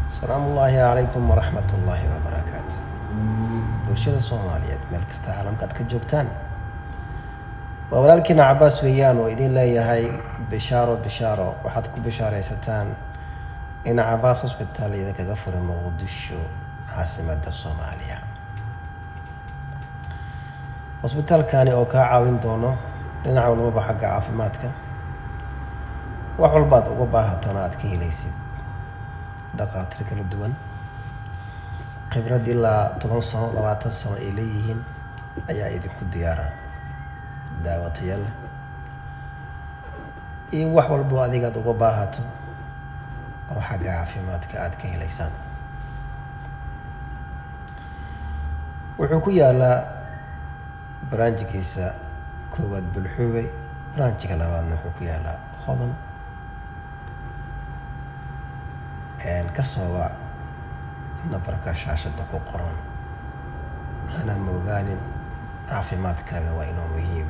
السلام الله عليكم ورحمة الله وبركاته. برشاد الصوماليات ملك استعلام قد كجوكتان ولكن عباس ويان وإذن لا يهي بشارة وحدكم بشارة ستان إن عباس هوسبيتال إذا كغفر مقدشو عاصمة الصومالية. هوسبيتال كان أو كعاون دونه لنا عاون ما حق عافيماتك وحول بعض وباها تناد كيليسي دقاتري kala duwan khibrad ilaa 10 sano 20 sano ay leeyihiin ayaa idinku diyaara daawatayaal iyo wax walba adiga uga baahato oo xagga caafimaadka aad ka helaysaan. wuxuu ku yaalaa branchkiisa koowaad Bulxuubay, branchka labaadna wuxuu ku yaalaa Hodan kasoo nabarka shaashada ku qoran hana mooganin caafimaadkaaga waa inuu muhiim